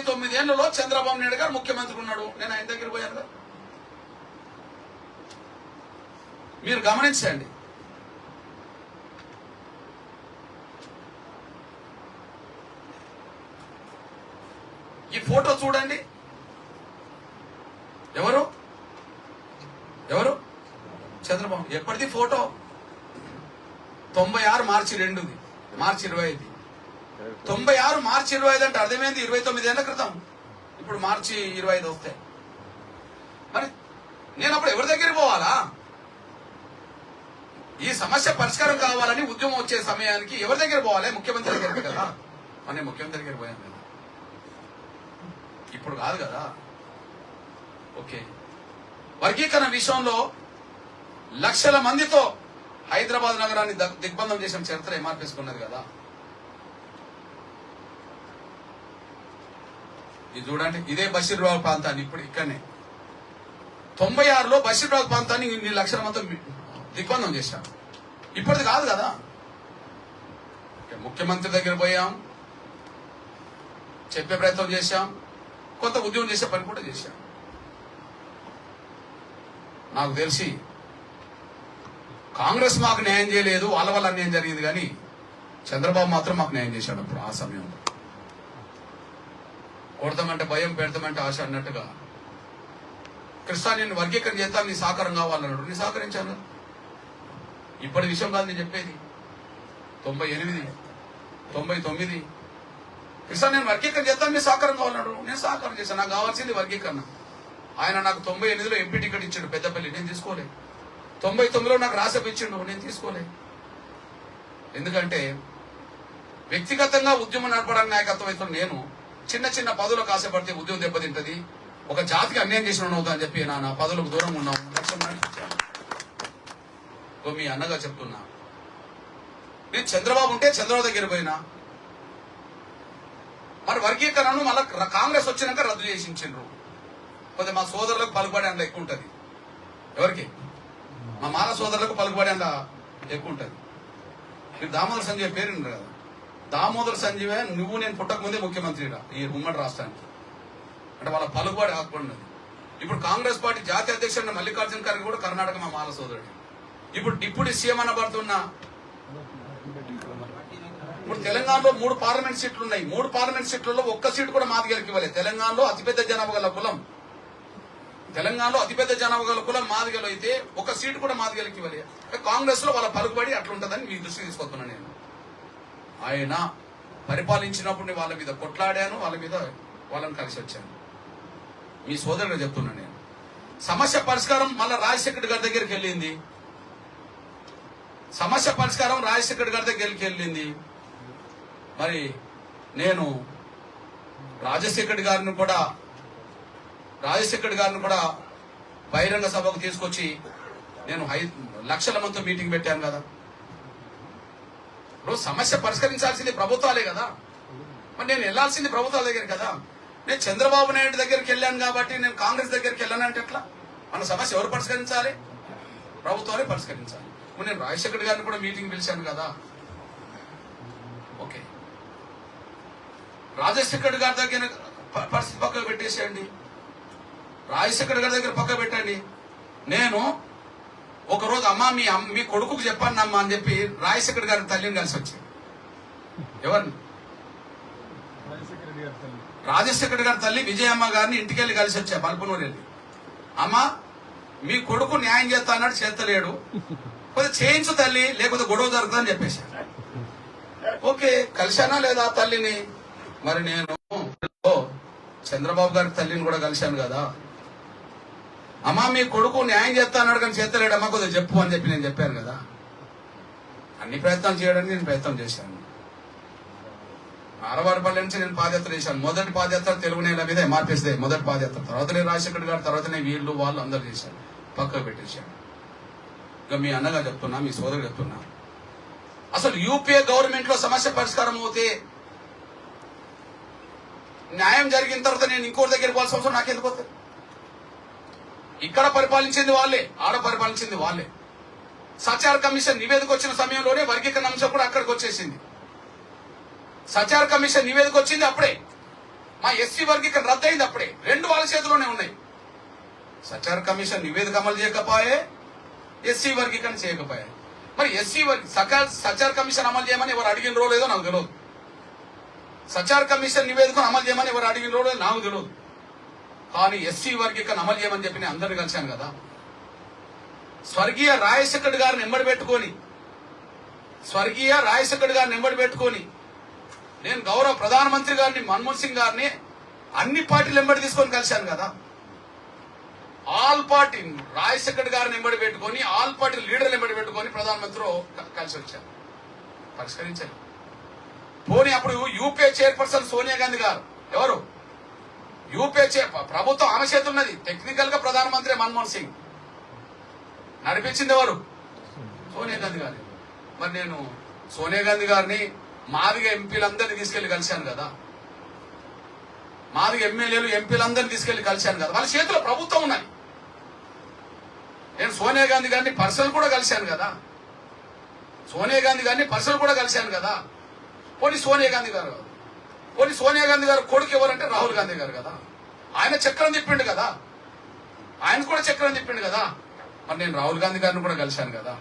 29 ఏళ్లలో చంద్రబాబు నాయుడు గారు ముఖ్యమంత్రి ఉన్నాడు. నేను ఆయన దగ్గర పోయాను కదా, మీరు గమనించండి. ఈ ఫోటో చూడండి. ఎవరు ఎవరు చంద్రబాబు. ఎప్పటిది ఫోటో? 96 మార్చి 2ది, మార్చి 25. 96 మార్చి 25 అంటే అర్థమైంది 29 ఏళ్ల క్రితం. ఇప్పుడు మార్చి 25 వస్తే మరి నేను అప్పుడు ఎవరి దగ్గరికి పోవాలా? ఈ సమస్య పరిష్కారం కావాలని ఉద్యమం వచ్చే సమయానికి ఎవరి దగ్గర పోవాలి? ముఖ్యమంత్రి దగ్గరికి కదా. మన ముఖ్యమంత్రి దగ్గర పోయాను కదా, ఇప్పుడు కాదు కదా. ఓకే, వర్గీకరణ విషయంలో లక్షల మందితో హైదరాబాద్ నగరాన్ని దిగ్బంధం చేసిన చరిత్ర ఎంఆర్పీఎస్కున్నది కదా. ఇది చూడండి, ఇదే బషీర్బాగ్ ప్రాంతాన్ని ఇప్పుడు ఇక్కడనే 96లో బషీర్బాగ్ ప్రాంతాన్ని ఇన్ని లక్షల మంది దిగ్బంధం చేశారు. ఇప్పటిది కాదు కదా. ముఖ్యమంత్రి దగ్గర పోయాం, చెప్పే ప్రయత్నం చేశాం, కొంత ఉద్యమం చేసే పని కూడా చేశాం. నాకు తెలిసి కాంగ్రెస్ మాకు న్యాయం చేయలేదు, వాళ్ళ వల్ల అన్యాయం జరిగింది, కానీ చంద్రబాబు మాత్రం మాకు న్యాయం చేశాడు. అప్పుడు ఆ సమయంలో కొడతామంటే భయం, పెడతామంటే ఆశ అన్నట్టుగా కృష్ణా నేను వర్గీకరణ చేస్తాను, నీ సహకారం కావాలన్నాడు, నీ సహకరించాను. ఇప్పటి విషయం కాదు నేను చెప్పేది. 98, 99 కృష్ణ నేను వర్గీకరణ చేస్తాను, నీ సహకారం కావాలన్నాడు, నేను సహకారం చేశాను. నాకు కావాల్సింది వర్గీకరణ. ఆయన నాకు 98లో ఎంపీ టికెట్ ఇచ్చాడు పెద్దపల్లి, నేను తీసుకోలే. 99లో నాకు రాసప్ ఇచ్చిండు, నేను తీసుకోలే. ఎందుకంటే వ్యక్తిగతంగా ఉద్యమం నడపడానికి నాయకత్వం అయితే నేను చిన్న చిన్న పదవులకు ఆశపడితే ఉద్యమం దెబ్బతింటది, ఒక జాతికి అన్యాయం చేసిన అవుతా అని చెప్పి నా పదవులకు దూరం ఉన్నాము. మీ అన్నగా చెప్తున్నా, నేను చంద్రబాబు ఉంటే చంద్రబాబు దగ్గర పోయినా, మరి వర్గీకరణను మళ్ళీ కాంగ్రెస్ వచ్చినాక రద్దు చేసి ఇచ్చిండ్రు. కొద్దిగా మా సోదరులకు పలుకుబడి అందులో ఎక్కువ ఉంటుంది. ఎవరికి? మా మాల సోదరులకు పలుకుబడి అందులో ఎక్కువ ఉంటుంది. మీరు దామోదర్ సంజయ్ పేరు ఉన్నారు కదా, దామోదర్ సంజయ్ నువ్వు నేను పుట్టక ముందే ముఖ్యమంత్రిగా ఈ ఉమ్మడి రాష్ట్రానికి, అంటే వాళ్ళ పలుకుబడి ఆకుపడినది. ఇప్పుడు కాంగ్రెస్ పార్టీ జాతీయ అధ్యక్షుడు మల్లికార్జున ఖర్గే కూడా కర్ణాటక మా మాల సోదరుడు. ఇప్పుడు డిప్యూటీ సీఎం అనబడుతున్న, ఇప్పుడు తెలంగాణలో 3 పార్లమెంట్ సీట్లు ఉన్నాయి. 3 పార్లమెంట్ సీట్లలో ఒక్క సీటు కూడా మాదిగలకి ఇవ్వలేదు. తెలంగాణలో అతిపెద్ద జనాభా గల కులం, తెలంగాణలో అతిపెద్ద జనాభా గల కులం మాదిగలు అయితే ఒక సీటు కూడా మాదిగలకి ఇవ్వలేదు. కాంగ్రెస్ లో వాళ్ళ పలుకుబడి అట్లుంటదని మీ దృష్టికి తీసుకొస్తున్నాను నేను. ఆయన పరిపాలించినప్పుడు వాళ్ళ మీద కొట్లాడాను, వాళ్ళని కలిసి వచ్చాను. మీ సోదరుగా చెప్తున్నాను నేను. సమస్య పరిష్కారం మళ్ళీ రాజశేఖర్ గారి దగ్గరికి వెళ్ళింది. సమస్య పరిష్కారం రాజశేఖర్ గారి దగ్గరికి వెళ్ళింది. మరి నేను రాజశేఖర్ గారిని కూడా బహిరంగ సభకు తీసుకొచ్చి నేను లక్షల మందితో మీటింగ్ పెట్టాను కదా. ఇప్పుడు సమస్య పరిష్కరించాల్సింది ప్రభుత్వాలే కదా, మరి నేను వెళ్లాల్సింది ప్రభుత్వాల దగ్గర కదా. నేను చంద్రబాబు నాయుడు దగ్గరికి వెళ్ళాను కాబట్టి నేను కాంగ్రెస్ దగ్గరికి వెళ్ళానంటే ఎట్లా? మన సమస్య ఎవరు పరిష్కరించాలి? ప్రభుత్వాలే పరిష్కరించాలి. నేను రాజశేఖర్ గారిని కూడా మీటింగ్ పిలిచాను కదా. ఓకే, రాజశేఖర్ గారి దగ్గర పరిస్థితి పక్కకు పెట్టేసేయండి, రాజశేఖర్ గారి దగ్గర పక్క పెట్టండి. నేను ఒకరోజు మీ కొడుకుకు చెప్పాను అమ్మా అని చెప్పి రాజశేఖర్ గారి తల్లిని కలిసి వచ్చాను. ఎవరిని? రాజశేఖర్ గారి తల్లి విజయమ్మ గారిని ఇంటికి వెళ్ళి కలిసి వచ్చా, బల్పనూరు వెళ్ళి. అమ్మ మీ కొడుకు న్యాయం చేస్తా అన్నాడు, చేస్తలేడు, కొద్దిగా చేయించు తల్లి, లేకపోతే గొడవ జరుగుతుందని చెప్పేసి. ఓకే, కలిశానా లేదా తల్లిని? మరి నేను చంద్రబాబు గారి తల్లిని కూడా కలిశాను కదా. అమ్మా మీ కొడుకు న్యాయం చేస్తా అన్నాడు కానీ చేస్తలేడమ్మా, కొద్దిగా చెప్పు అని చెప్పి నేను చెప్పాను కదా. అన్ని ప్రయత్నాలు చేయడానికి నేను ప్రయత్నం చేశాను. ఆరవారిపల్లి నుంచి నేను పాదయాత్ర చేశాను. మొదటి పాదయాత్ర తెలుగు నేల మీద ఎంఆర్పీఎస్ మొదటి పాదయాత్ర, తర్వాతనే రాజశేఖర్ గారు, తర్వాతనే వీళ్ళు వాళ్ళు అందరు చేశారు, పక్కకు పెట్టేశాను. ఇక మీ అన్నగా చెప్తున్నా, మీ సోదరు చెప్తున్నా, అసలు యూపీఏ గవర్నమెంట్ లో సమస్య పరిష్కారం అవుతే న్యాయం జరిగిన తర్వాత నేను ఇంకోటి దగ్గర పోవాల్సిన అవసరం నాకెందుకు పోతుంది? ఇక్కడ పరిపాలించింది వాళ్ళే, ఆడ పరిపాలించింది వాళ్ళే. సచార కమిషన్ నివేదిక వచ్చిన సమయంలోనే వర్గీకరణ అంశం కూడా అక్కడికి వచ్చేసింది. సచార కమిషన్ నివేదిక వచ్చింది అప్పుడే. మా ఎస్సీ వర్గీకరణ రద్దయింది అప్పుడే. రెండు వాళ్ళ చేతిలోనే ఉన్నాయి. సచార్ కమిషన్ నివేదిక అమలు చేయకపోయే, ఎస్సీ వర్గీకరణ చేయకపోయే. మరి ఎస్సీ సచార్ కమిషన్ అమలు చేయమని ఎవరు అడిగిన లేదో నాకు తెలియదు. సచార్ కమిషన్ నివేదికను అమలు చేయమని ఎవరు అడిగిన లేదో నాకు తెలియదు. కానీ ఎస్సీ వర్గీకరణ అమలు చేయమని చెప్పి నేను అందరిని కలిశాను కదా. స్వర్గీయ రాజశేఖర్ గారిని ఎంబడి పెట్టుకొని నేను గౌరవ ప్రధానమంత్రి గారిని మన్మోహన్ సింగ్ గారిని అన్ని పార్టీలు ఎంబడి తీసుకొని కలిశాను కదా. ఆల్ పార్టీ రాజశేఖర్ గారిని ఎంబడి పెట్టుకొని, ఆల్ పార్టీ లీడర్లు ఎంబడి పెట్టుకొని ప్రధానమంత్రి కలిసి వచ్చాను, పరిష్కరించాను. పోనీ అప్పుడు యూపీఏ చైర్పర్సన్ సోనియా గాంధీ గారు ఎవరు? యూపీఏ ప్రభుత్వం ఆమె చేతి ఉన్నది. టెక్నికల్ గా ప్రధానమంత్రి మన్మోహన్ సింగ్, నడిపించింది ఎవరు? సోనియా గాంధీ గారి. మరి నేను సోనియా గాంధీ గారిని మాదిగ ఎంపీలందరినీ తీసుకెళ్లి కలిశాను కదా. మాదిగ ఎమ్మెల్యేలు ఎంపీలందరినీ తీసుకెళ్లి కలిశాను కదా. వాళ్ళ చేతిలో ప్రభుత్వం ఉన్నది. నేను సోనియా గాంధీ గారిని పర్సనల్ కూడా కలిశాను కదా. పోనీ సోనియా గాంధీ గారు కొడుకు ఎవరంటే రాహుల్ గాంధీ గారు కదా. ఆయన చక్రం తిప్పిండు కదా. మరి నేను రాహుల్ గాంధీ గారిని కూడా కలిశాను కదా.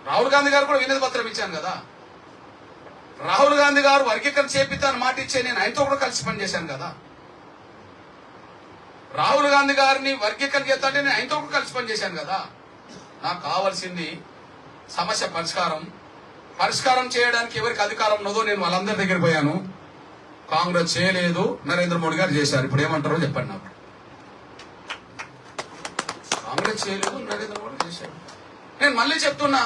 రాహుల్ గాంధీ గారు కూడా వినతి పత్రం ఇచ్చాను కదా. రాహుల్ గాంధీ గారు వర్గీకరణ చేపిస్తాను మాట ఇచ్చే నేను ఆయనతో కూడా కలిసి పనిచేశాను కదా. రాహుల్ గాంధీ గారిని వర్గీకరణ చేస్తాంటే నేను ఆయనతో కూడా కలిసి పనిచేశాను కదా. నాకు కావాల్సింది సమస్య పరిష్కారం చేయడానికి ఎవరికి అధికారం ఉన్నదో నేను వాళ్ళందరి దగ్గర పోయాను. కాంగ్రెస్ చేయలేదు, నరేంద్ర మోడీ గారు చేశారు. ఇప్పుడు ఏమంటారో చెప్పండి నాకు. కాంగ్రెస్ చేయలేదు, నరేంద్ర మోడీ చేశారు. నేను మళ్ళీ చెప్తున్నా,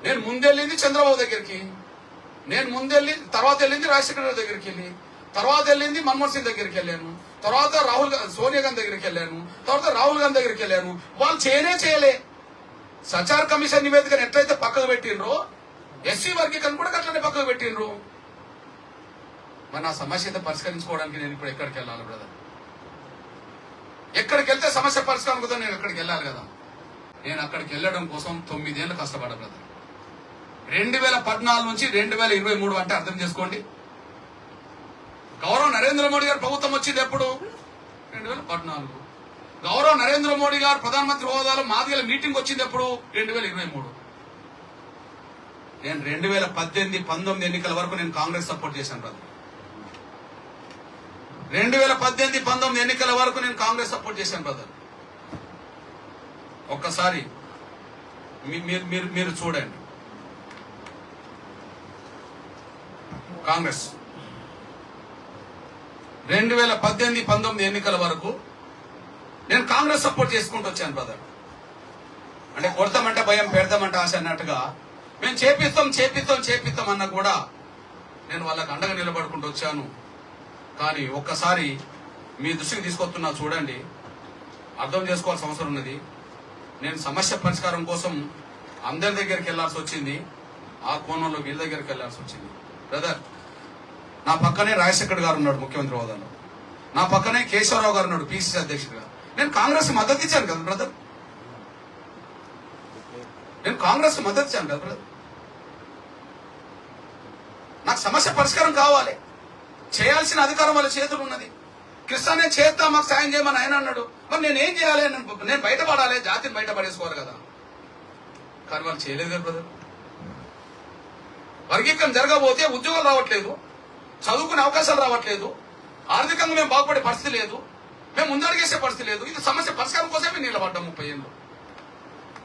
నేను ముందెళ్ళింది చంద్రబాబు దగ్గరికి, తర్వాత వెళ్ళింది రాజశేఖర గారి దగ్గరికి తర్వాత వెళ్ళింది మన్మోహన్ సింగ్ దగ్గరికి వెళ్ళాను, తర్వాత సోనియా గాంధీ దగ్గరికి వెళ్ళాను, తర్వాత రాహుల్ గాంధీ దగ్గరికి వెళ్ళాను. వాళ్ళు చేయలే. సచార్ కమిషన్ నివేదికను ఎట్లయితే పక్కకు పెట్టినరో ఎస్సీ వర్గీకరణ కూడా అట్లనే పక్కకు పెట్టినరు. మరి నా సమస్య అయితే పరిష్కరించుకోవడానికి నేను ఇప్పుడు ఎక్కడికి వెళ్ళాలి బ్రదర్? ఎక్కడికి వెళ్తే సమస్య పరిష్కారం కదా, నేను ఎక్కడికి వెళ్ళాలి కదా. నేను అక్కడికి వెళ్ళడం కోసం 9 ఏళ్ళు కష్టపడ్డా బ్రదర్. 2014 నుంచి 2023 అంటే అర్థం చేసుకోండి. గౌరవ నరేంద్ర మోడీ గారు ప్రభుత్వం వచ్చింది ఎప్పుడు? 2014. గౌరవ నరేంద్ర మోడీ గారు ప్రధానమంత్రి హోదాలో మాదిగల మీటింగ్ వచ్చింది ఎప్పుడు? 2023. నేను 2018-19 ఎన్నికల వరకు నేను కాంగ్రెస్ సపోర్ట్ చేశాను బ్రదర్. 2018-19 ఎన్నికల వరకు నేను కాంగ్రెస్ సపోర్ట్ చేశాను బ్రదర్. ఒక్కసారి మీరు చూడండి. కాంగ్రెస్ 2018-19 ఎన్నికల వరకు నేను కాంగ్రెస్ సపోర్ట్ చేసుకుంటూ వచ్చాను బ్రదర్. అంటే కొడతామంటే భయం, పెడతామంటే ఆశ అన్నట్టుగా మేము చేపిస్తాం అన్న కూడా నేను వాళ్ళకి అండగా నిలబడుకుంటూ వచ్చాను. కానీ ఒక్కసారి మీ దృష్టికి తీసుకొస్తున్నా చూడండి, అర్థం చేసుకోవాల్సిన అవసరం ఉన్నది. నేను సమస్య పరిష్కారం కోసం అందరి దగ్గరికి వెళ్లాల్సి వచ్చింది, ఆ కోణంలో వీళ్ళ దగ్గరికి వెళ్లాల్సి వచ్చింది. బ్రదర్, నా పక్కనే రాజశేఖర్ గారు ఉన్నాడు ముఖ్యమంత్రి హోదాలో, నా పక్కనే కేశవరావు గారు ఉన్నాడు పిసిసి అధ్యక్షుడిగా. నేను కాంగ్రెస్ మద్దతు ఇచ్చాను కదా బ్రదర్. నాకు సమస్య పరిష్కారం కావాలి, చేయాల్సిన అధికారం వాళ్ళ చేతులు ఉన్నది. కృష్ణ నేను చేస్తా, మాకు సాయం చేయమని ఆయన అన్నాడు. మరి నేనేం చేయాలి? నేను బయటపడాలి, జాతిని బయటపడేసుకోవాలి కదా. కానీ వాళ్ళు చేయలేదు కదా బ్రదర్. వర్గీకరణ జరగబోతే ఉద్యోగాలు రావట్లేదు, చదువుకునే అవకాశాలు రావట్లేదు, ఆర్థికంగా మేము బాగుపడే పరిస్థితి లేదు, మేము ముందడిగేసే పరిస్థితి లేదు. ఇది సమస్య పరిష్కారం కోసమే నిలబడ్డా.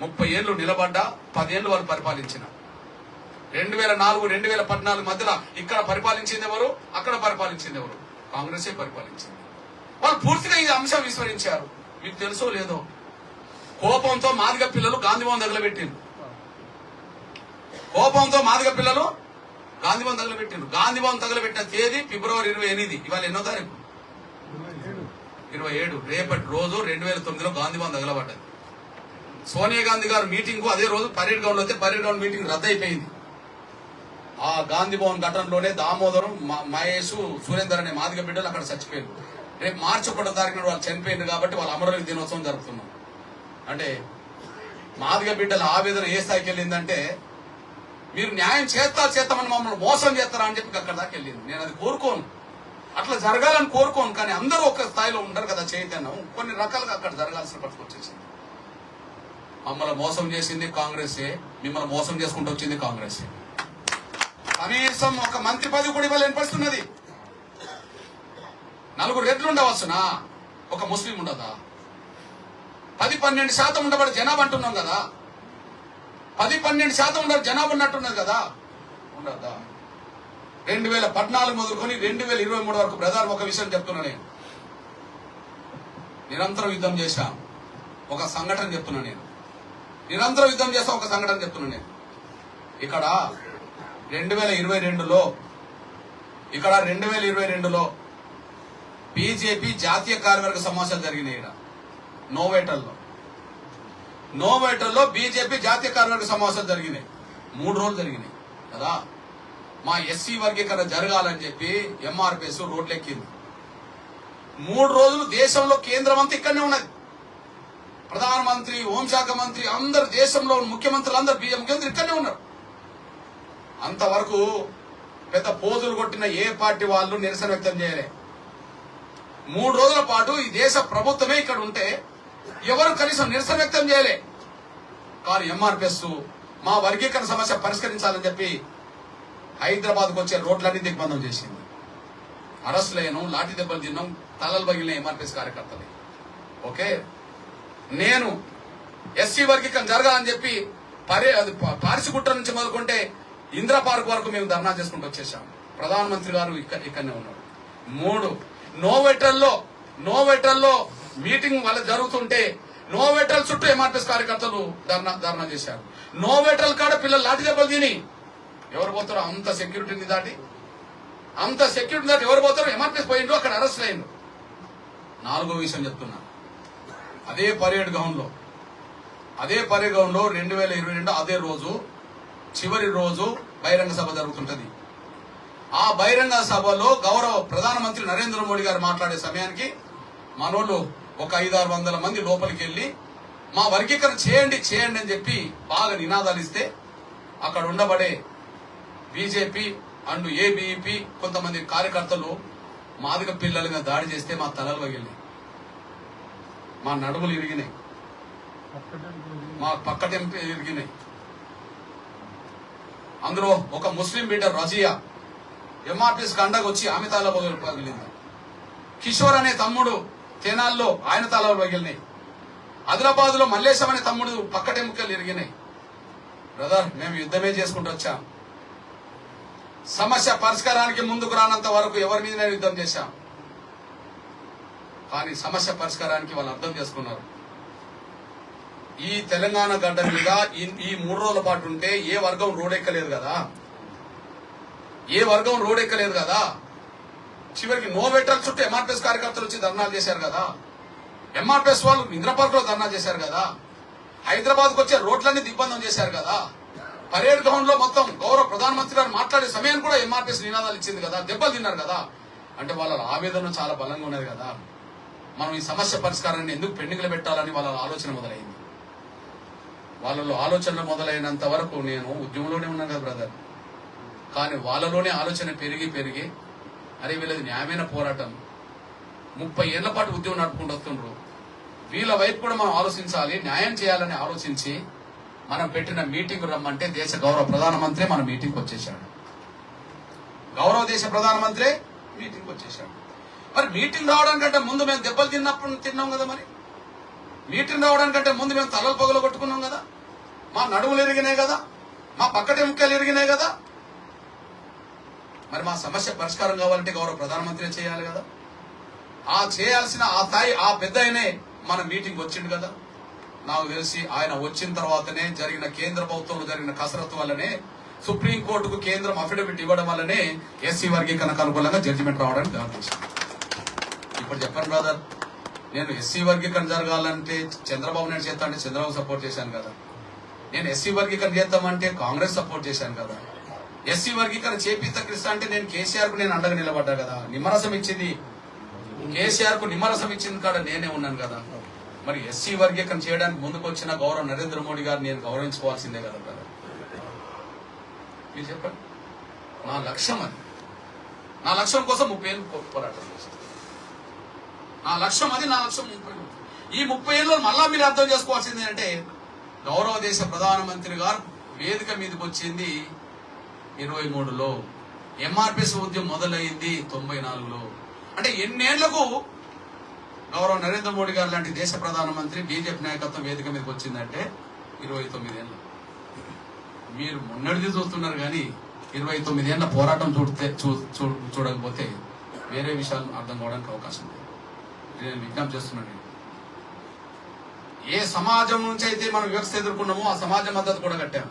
30 ఏళ్ళు నిలబడ్డా. 10 ఏళ్ళు వాళ్ళు పరిపాలించిన. 2004-2014 మధ్యలో ఇక్కడ పరిపాలించింది ఎవరు, అక్కడ పరిపాలించింది ఎవరు? కాంగ్రెసే పరిపాలించింది. వాళ్ళు పూర్తిగా ఈ అంశం విస్మరించారు. మీకు తెలుసో లేదో, కోపంతో మాదిగ పిల్లలు గాంధీభవన్ తగలబెట్టిండ్రు. గాంధీభవన్ తగలబెట్టిన తేదీ ఫిబ్రవరి 28. ఇవాళ ఎన్నో తారీఖు? 27. రేపటి రోజు 2009లో గాంధీభవన్ తగలబడ్డది. సోనియా గాంధీ గారు మీటింగ్ అదే రోజు పరేడ్ గ్రౌండ్ అయితే పరేడ్ గ్రౌండ్ మీటింగ్ రద్దయిపోయింది. ఆ గాంధీ భవన్ ఘటనలోనే దామోదరం, మహేష్, సురేందర్ అనే మాదిగ బిడ్డలు అక్కడ చచ్చిపోయారు. రేపు మార్చి 1వ తారీఖున వాళ్ళు చనిపోయింది కాబట్టి వాళ్ళు అమరవీరుల దినోత్సవం జరుపుతున్నాం. అంటే మాదిగ బిడ్డల ఆవేదన ఏ స్థాయికి వెళ్ళిందంటే మీరు న్యాయం చేస్తామని మమ్మల్ని మోసం చేస్తారా అని చెప్పి అక్కడ దాకా వెళ్ళింది. నేను అది కోరుకోను, అట్లా జరగాలని కోరుకోను. కానీ అందరూ ఒక స్థాయిలో ఉండరు కదా చైతన్యం. కొన్ని రకాలుగా అక్కడ జరగాల్సిన పరిస్థితి వచ్చేసింది. మమ్మల్ని మోసం చేసింది కాంగ్రెసే, మిమ్మల్ని మోసం చేసుకుంటూ వచ్చింది కాంగ్రెసే. కనీసం ఒక మంత్రి పదవి కూడా ఇవ్వలేని పరిస్థితి ఉన్నది. 4 రెడ్లు ఉండవచ్చునా, ఒక ముస్లిం ఉండదా? 10-12% ఉండబడి జనాభా అంటున్నాం కదా, 10-12% ఉండదు జనాభా ఉన్నట్టున్నది కదా, ఉండదా? 2014 మొదలుకొని 2023 వరకు బ్రదర్ ఒక విషయం చెప్తున్నా, నేను నిరంతరం యుద్ధం చేశాం. ఒక సంఘటన చెప్తున్నా, నేను నిరంతరం యుద్ధం చేస్తాం. ఒక సంఘటన చెప్తున్నా నేను. ఇక్కడ 2022లో బీజేపీ జాతీయ కార్యవర్గ సమావేశాలు జరిగినాయి. ఇక్కడ నోవేటల్లో బీజేపీ జాతీయ కార్యవర్గ సమావేశాలు జరిగినాయి. 3 రోజులు జరిగినాయి కదా. మా ఎస్సీ వర్గీకరణ జరగాలని చెప్పి ఎంఆర్పిఎస్ రోడ్లెక్కింది. 3 రోజులు దేశంలో కేంద్రం అంతా ఇక్కడనే ఉన్నది. ప్రధానమంత్రి, హోంశాఖ మంత్రి, అందరు దేశంలో ముఖ్యమంత్రులు అందరు ముఖ్యమంత్రి ఇక్కడనే ఉన్నారు. అంతవరకు పెద్ద పోజులు కొట్టిన ఏ పార్టీ వాళ్ళు నిరసన వ్యక్తం చేయలే. 3 రోజుల పాటు ఈ దేశ ప్రభుత్వమే ఇక్కడ ఉంటే ఎవరు కనీసం నిరసన వ్యక్తం చేయలే. కానీ ఎంఆర్పిఎస్ మా వర్గీకరణ సమస్య పరిష్కరించాలని చెప్పి హైదరాబాద్కు వచ్చే రోడ్లన్నీ దిగ్బంధం చేసింది. అరెస్టులేను, లాఠీ దెబ్బలు తిన్నాం, తలలు పగిలిన ఎంఆర్పిఎస్ కార్యకర్తలే. ఓకే, నేను ఎస్సీ వర్గీకరణ జరగాలని చెప్పి పారిసిగుట్ట నుంచి మొదలుకుంటే ఇందిరా పార్క్ వరకు మేము ధర్నా చేసుకుంటూ వచ్చేసాం. ప్రధానమంత్రి గారు ఇక్కడనే ఉన్నారు. 3 నోవెటల్లో మీటింగ్ వాళ్ళ జరుగుతుంటే నోవెటల్ చుట్టూ ఎంఆర్పిఎస్ కార్యకర్తలు ధర్నా చేశారు. నోవెటల్ కాడ పిల్లలు లాఠీ దెబ్బలు తిని ఎవరు పోతారో అంత సెక్యూరిటీని దాటి ఎవరు పోతారో ఎంఆర్పిఎస్ పోయిండు, అక్కడ అరెస్ట్ అయిండు. 4వ విషయం చెప్తున్నా, అదే పరేడ్ గ్రౌండ్ లో 2022 అదే రోజు చివరి రోజు బహిరంగ సభ జరుగుతుంటది. ఆ బహిరంగ సభలో గౌరవ ప్రధానమంత్రి నరేంద్ర మోడీ గారు మాట్లాడే సమయానికి మనోళ్ళు ఒక 500-600 మంది లోపలికి వెళ్లి మా వర్గీకరణ చేయండి అని చెప్పి బాగా నినాదాలు ఇస్తే అక్కడ ఉండబడే బీజేపీ అండ్ ఏబీపీ కొంతమంది కార్యకర్తలు మాదిగ పిల్లల మీద దాడి చేస్తే మా తలలు పగిలినాయి, మా నడుములు ఇరిగినాయి, మా పక్కటెంపు ఇరిగినాయి. అందులో ఒక ముస్లిం బిడ్డ రజియా ఎంఆర్పిఎస్ కండకు వచ్చి ఆమె తల పగిలింది. కిషోర్ అనే తమ్ముడు తెనాల్లో ఆయన తలలు పగిలినాయి. ఆదిలాబాద్ లో మల్లేశం అనే తమ్ముడు పక్కటెముకలు ఇరిగినాయి. బ్రదర్, మేము యుద్ధమే చేసుకుంటూ వచ్చాం. సమస్య పరిష్కారానికి ముందుకు రానంత వరకు ఎవరి మీద యుద్ధం చేశాం. కానీ సమస్య పరిష్కారానికి వాళ్ళు అర్థం చేసుకున్నారు. ఈ తెలంగాణ గడ్డ మీద ఈ 3 రోజుల పాటు ఉంటే ఏ వర్గం రోడెక్కలేదు కదా. చివరికి నోవెటల్ చుట్టూ ఎంఆర్పిఎస్ కార్యకర్తలు వచ్చి ధర్నాలు చేశారు కదా. ఎంఆర్పిఎస్ వాళ్ళు ఇందిరా పార్క్ లో ధర్నా చేశారు కదా. హైదరాబాద్ కు వచ్చే రోడ్లన్నీ దిగ్బంధం చేశారు కదా. పరేడ్ గ్రౌండ్ లో మొత్తం గౌరవ ప్రధానమంత్రి గారు మాట్లాడే సమయాన్ని కూడా ఎంఆర్పిఎస్ నినాదాలు ఇచ్చింది కదా, దెబ్బలు తిన్నారు కదా. అంటే వాళ్ళ ఆవేదన చాలా బలంగా ఉన్నది కదా. మనం ఈ సమస్య పరిష్కారాన్ని ఎందుకు పెండింగ్లు పెట్టాలని వాళ్ళ ఆలోచన మొదలైంది. వాళ్ళలో ఆలోచనలు మొదలైనంత వరకు నేను ఉద్యమంలోనే ఉన్నాను కదా బ్రదర్. కానీ వాళ్ళలోనే ఆలోచన పెరిగి అరే వీళ్ళది న్యాయమైన పోరాటం, 30 ఏళ్ల పాటు ఉద్యమం నడుపుకుంటూ వస్తుండ్రు, వీళ్ళ వైపు కూడా మనం ఆలోచించాలి, న్యాయం చేయాలని ఆలోచించి మనం పెట్టిన మీటింగ్ రమ్మంటే దేశ గౌరవ ప్రధానమంత్రి మన మీటింగ్కి వచ్చేసాడు. మరి మీటింగ్ రావడానికంటే ముందు మేము దెబ్బలు తిన్నాం కదా. మరి మీటింగ్ రావడానికంటే ముందు మేము తలలు పగలు కొట్టుకున్నాం కదా, మా నడుములు ఇరిగినాయి కదా, మా పక్కటి ముక్కలు ఇరిగినాయి కదా. మరి మా సమస్య పరిష్కారం కావాలంటే గౌరవ ప్రధానమంత్రి చేయాలి కదా. చేయాల్సిన ఆ పెద్ద ఆయనే మన మీటింగ్ వచ్చిండు కదా. నాకు తెలిసి ఆయన వచ్చిన తర్వాతనే జరిగిన కేంద్ర ప్రభుత్వంలో జరిగిన కసరత్తు వల్లనే సుప్రీంకోర్టుకు కేంద్రం అఫిడవిట్ ఇవ్వడం వల్లనే ఎస్సీ వర్గీకరణకు అనుకూలంగా జడ్జిమెంట్ రావడానికి దారితీసింది. ఇప్పుడు చెప్పండి బ్రదర్, నేను ఎస్సీ వర్గీకరణ జరగాలంటే చంద్రబాబు నాయుడు చేస్తా అంటే చంద్రబాబు సపోర్ట్ చేశాను కదా. నేను ఎస్సీ వర్గీకరణ చేద్దామంటే కాంగ్రెస్ సపోర్ట్ చేశాను కదా. ఎస్సీ వర్గీకరణ చేపిస్తా కృష్ణ అంటే నేను కేసీఆర్ కు నేను అండగా నిలబడ్డా కదా. నిమ్మరసం ఇచ్చింది కేసీఆర్ కు, నిమ్మరసం ఇచ్చింది కాడ నేనే ఉన్నాను కదా. మరి ఎస్సీ వర్గీకరణ చేయడానికి ముందుకు వచ్చిన గౌరవ నరేంద్ర మోడీ గారు నేను గౌరవించుకోవాల్సిందే కదా బ్రదర్. మీరు చెప్పండి. నా లక్ష్యం అది. నా లక్ష్యం కోసం 30 ఏళ్ళు పోరాటం చేశాను. నా లక్ష్యం అది. నా లక్ష్యం 30 ఏళ్ళు. ఈ 30 ఏళ్ళు మళ్ళా మీరు అర్థం చేసుకోవాల్సింది అంటే గౌరవ దేశ ప్రధానమంత్రి గారు వేదిక మీదకి వచ్చింది 23లో, ఎంఆర్పిఎస్ ఉద్యమం మొదలైంది 94లో. అంటే ఎన్నేళ్లకు గౌరవ నరేంద్ర మోడీ గారు లాంటి దేశ ప్రధానమంత్రి బీజేపీ నాయకత్వం వేదిక మీదకి వచ్చిందంటే 29 ఏళ్ళు. మీరు మొన్నటిది చూస్తున్నారు కానీ 29 ఏళ్ల పోరాటం చూడకపోతే వేరే విషయాలు అర్థం కావడానికి అవకాశం లేదు. నేను విజ్ఞప్తి చేస్తున్నాను. ఏ సమాజం నుంచి అయితే మనం వివక్ష ఎదుర్కొన్నామో ఆ సమాజ మద్దతు కూడా కట్టాము.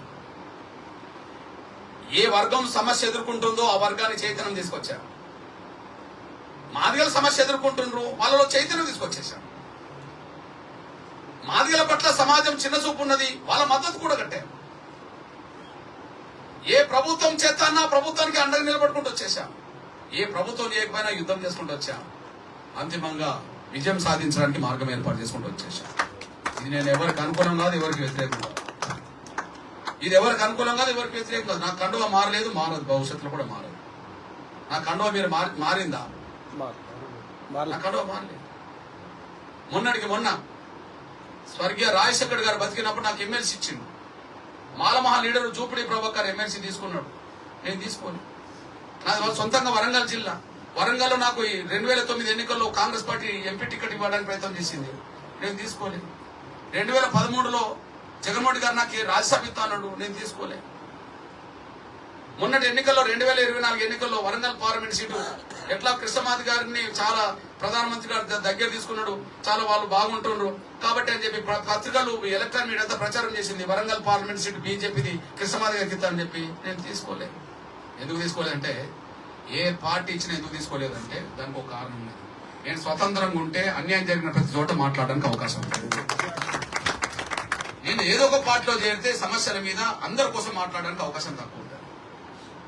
ఏ వర్గం సమస్య ఎదుర్కొంటుందో ఆ వర్గాన్ని చైతన్యం తీసుకొచ్చారు. మాదిగల సమస్య ఎదుర్కొంటున్నారు, వాళ్ళలో చైతన్యం తీసుకొచ్చేసారు. మాదిగల పట్ల సమాజం చిన్న చూపు ఉన్నది, వాళ్ళ మద్దతు కూడా కట్టారు. ఏ ప్రభుత్వం చేస్తానా ప్రభుత్వానికి అండగా నిలబడుకుంటూ వచ్చేసాం. ఏ ప్రభుత్వం చేయకపోయినా యుద్ధం చేసుకుంటూ వచ్చాం. అంతిమంగా విజయం సాధించడానికి మార్గం ఏర్పాటు చేసుకుంటూ వచ్చేసాం. ఇది నేను ఎవరికి అనుకూలం కాదు, ఎవరికి వ్యతిరేకం కాదు. ఇది ఎవరికి అనుకూలం కాదు, ఎవరికి వ్యతిరేకం కాదు. నా కండువ మారలేదు, మారదు, భవిష్యత్తులో కూడా మారదు. నా కండువ మీరు మారిందా? నా కండువ మారలేదు. మొన్నటికి మొన్న స్వర్గీయ రాజశేఖర్ గారు బతికినప్పుడు నాకు ఎమ్మెల్సీ ఇచ్చిండు. మాలమహా లీడర్ జూపిడి ప్రభాకర్ ఎమ్మెల్సీ తీసుకున్నాడు, నేను తీసుకోను. నాది సొంతంగా వరంగల్ జిల్లా. వరంగల్లో నాకు 2009 ఎన్నికల్లో కాంగ్రెస్ పార్టీ ఎంపీ టికెట్ ఇవ్వడానికి ప్రయత్నం చేసింది, నేను తీసుకోలేదు. 2013లో జగన్మోహన్ గారు నాకు రాజ్యసభ ఇస్తా అన్నాడు, నేను తీసుకోలే. మొన్నటి ఎన్నికల్లో 2024 ఎన్నికల్లో వరంగల్ పార్లమెంట్ సీటు ఎట్లా కృష్ణమాది గారిని చాలా ప్రధానమంత్రి గారి దగ్గర తీసుకున్నాడు, చాలా వాళ్ళు బాగుంటున్నారు కాబట్టి అని చెప్పి పత్రికలు ఎలక్ట్రానిక్ మీడియా అంతా ప్రచారం చేసింది. వరంగల్ పార్లమెంట్ సీటు బీజేపీది కృష్ణమాది గారికి ఇస్తా అని చెప్పి నేను తీసుకోలేదు. ఎందుకు తీసుకోలేదంటే, ఏ పార్టీ ఇచ్చినా ఎందుకు తీసుకోలేదంటే దానికి ఒక కారణం ఉంది. నేను స్వతంత్రంగా ఉంటే అన్యాయం జరిగిన ప్రతి చోట మాట్లాడడానికి అవకాశం ఉంటుంది. నేను ఏదో ఒక పార్టీలో చేరితే సమస్యల మీద అందరి కోసం మాట్లాడడానికి అవకాశం తక్కువ ఉంటుంది.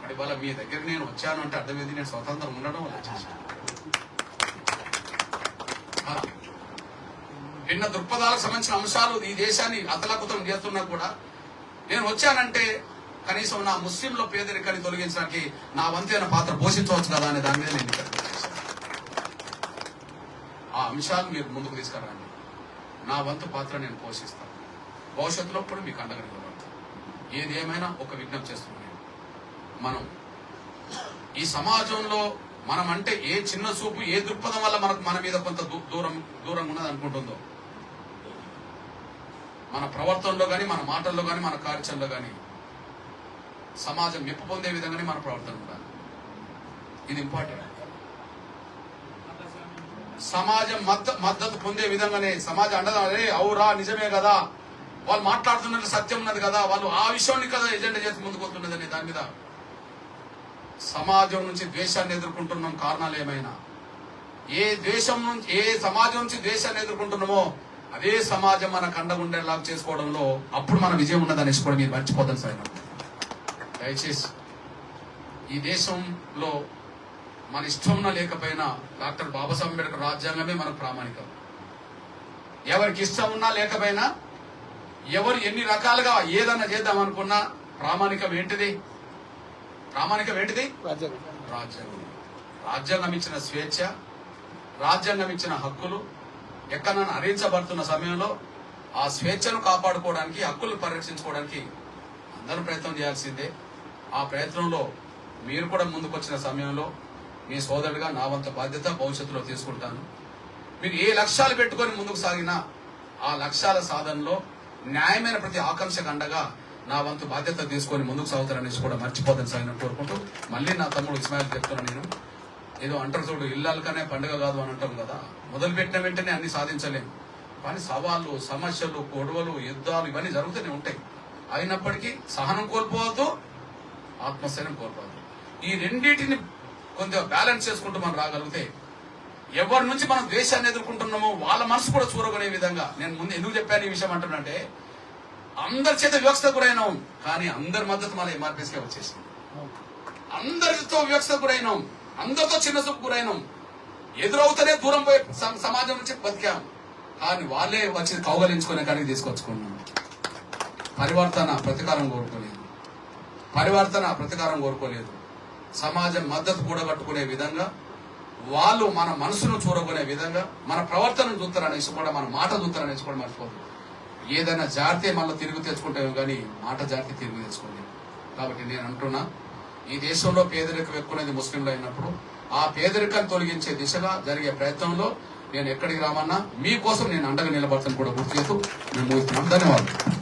మరి వాళ్ళ మీ దగ్గర నేను వచ్చాను అంటే అర్థమైంది నేను స్వతంత్రం ఉండడం వల్ల చేశాను. భిన్న దృక్పథాలకు సంబంధించిన అంశాలు ఈ దేశాన్ని అతలాకుతం చేస్తున్నా కూడా నేను వచ్చానంటే కనీసం నా ముస్లింల పేదరికాన్ని తొలగించడానికి నా వంతైన పాత్ర పోషించవచ్చు కదా అనే దాని మీద నేను ఆ అంశాలు మీరు ముందుకు తీసుకురండి. నా వంతు పాత్ర నేను పోషిస్తాను. భవిష్యత్తులో కూడా మీకు అండగా నిలబడతాను. ఏది ఏమైనా ఒక విజ్ఞప్తి చేస్తున్నాను. మనం ఈ సమాజంలో మనం అంటే ఏ చిన్న చూపు, ఏ దృక్పథం వల్ల మనకు మన మీద కొంత దూరంగా ఉన్నది అనుకుంటుందో, మన ప్రవర్తనలో కానీ మన మాటల్లో కానీ మన కార్యాచరణలో కానీ సమాజం మెప్పు పొందే విధంగానే మన ప్రవర్తన ఉండాలి. ఇది ఇంపార్టెంట్. సమాజం మద్దతు పొందే విధంగానే సమాజం అండదా, అరే అవురా నిజమే కదా, వాళ్ళు మాట్లాడుతున్నట్లు సత్యం ఉన్నది కదా, వాళ్ళు ఆ విషయాన్ని కదా ఎజెండా చేసి ముందుకు వస్తున్నది అనే దాని మీద సమాజం నుంచి ద్వేషాన్ని ఎదుర్కొంటున్నాం. కారణాలు ఏమైనా ఏ సమాజం నుంచి ద్వేషాన్ని ఎదుర్కొంటున్నామో అదే సమాజం మన కండగుండేలాగా చేసుకోవడంలో అప్పుడు మన విజయం ఉన్నదనేసి కూడా మీరు మర్చిపోతాను సార్. దయచేసి ఈ దేశంలో మన ఇష్టం లేకపోయినా డాక్టర్ బాబాసాహెబ్ అంబేద్కర్ రాజ్యాంగమే మనకు ప్రామాణికం. ఎవరికి ఇష్టం ఉన్నా లేకపోయినా, ఎవరు ఎన్ని రకాలుగా ఏదన్నా చేద్దాం అనుకున్నా ప్రామాణికం ఏంటిది? రాజ్యాంగం. రాజ్యాంగం ఇచ్చిన స్వేచ్ఛ, రాజ్యాంగం ఇచ్చిన హక్కులు ఎక్కడైనా హరించబడుతున్న సమయంలో ఆ స్వేచ్ఛను కాపాడుకోవడానికి, హక్కులు పరిరక్షించుకోవడానికి అందరూ ప్రయత్నం చేయాల్సిందే. ఆ ప్రయత్నంలో మీరు కూడా ముందుకు వచ్చిన సమయంలో మీ సోదరుడిగా నా వంత బాధ్యత భవిష్యత్తులో తీసుకుంటాను. మీరు ఏ లక్ష్యాలు పెట్టుకొని ముందుకు సాగినా ఆ లక్ష్యాల సాధనలో న్యాయమైన ప్రతి ఆకాంక్షకు అండగా నా వంతు బాధ్యత తీసుకొని ముందుకు సాగుతారనేసి కూడా మర్చిపోతాను సార్ అని కోరుకుంటూ, మళ్ళీ నా తమ్ముడు ఇస్మాయిల్ చెప్తున్నాను. నేను ఏదో అంటారు చూడు, ఇల్లాలకనే పండుగ కాదు అని అంటాం కదా. మొదలుపెట్టిన వెంటనే అన్ని సాధించలేము. కానీ సవాళ్ళు, సమస్యలు, గొడవలు, యుద్ధాలు ఇవన్నీ జరుగుతూనే ఉంటాయి. అయినప్పటికీ సహనం కోల్పోవద్దు, ఆత్మస్థైర్యం కోల్పోవద్దు. ఈ రెండింటిని కొంచెం బ్యాలెన్స్ చేసుకుంటూ మనం రాగలిగితే ఎవరి నుంచి మనం ద్వేషాన్ని ఎదుర్కొంటున్నామో వాళ్ళ మనసు కూడా చూరగొనే విధంగా, నేను ముందు ఎందుకు చెప్పాను ఈ విషయం అంటున్నంటే, అందరి చేత వివక్షత గురైనాం కానీ అందరి మద్దతు మన ఎంఆర్పీఎస్కే వచ్చేసింది. అందరితో వివక్షత గురైనాం, అందరితో చిన్న చూపు గురైనాం, ఎదురవుతూనే దూరం పోయి సమాజం నుంచి బతికాం. కానీ వాళ్ళే వచ్చి కౌగలించుకునే కాడికి తీసుకొచ్చుకున్నాం. పరివర్తన, ప్రతీకారం కోరుకోలేదు. పరివర్తన ప్రతీకారం కోరుకోలేదు. సమాజం మద్దతు కూడగట్టుకునే విధంగా, వాళ్ళు మన మనసును చూరగొనే విధంగా, మన ప్రవర్తనను చూస్తారనేసి కూడా, మన మాట చూస్తారనేసి కూడా మర్చిపోదు. ఏదైనా జారితే మళ్ళీ తిరిగి తెచ్చుకుంటాము, కానీ మాట జారితే తిరిగి తెచ్చుకోండి. కాబట్టి నేను అంటున్నా, ఈ దేశంలో పేదరికం ఎక్కువనేది ముస్లింలు అయినప్పుడు ఆ పేదరికాన్ని తొలగించే దిశగా జరిగే ప్రయత్నంలో నేను ఎక్కడికి రామన్నా మీకోసం నేను అండగా నిలబడతాను కూడా గుర్తు చేస్తూ నేను ముగిస్తున్నాను. ధన్యవాదాలు.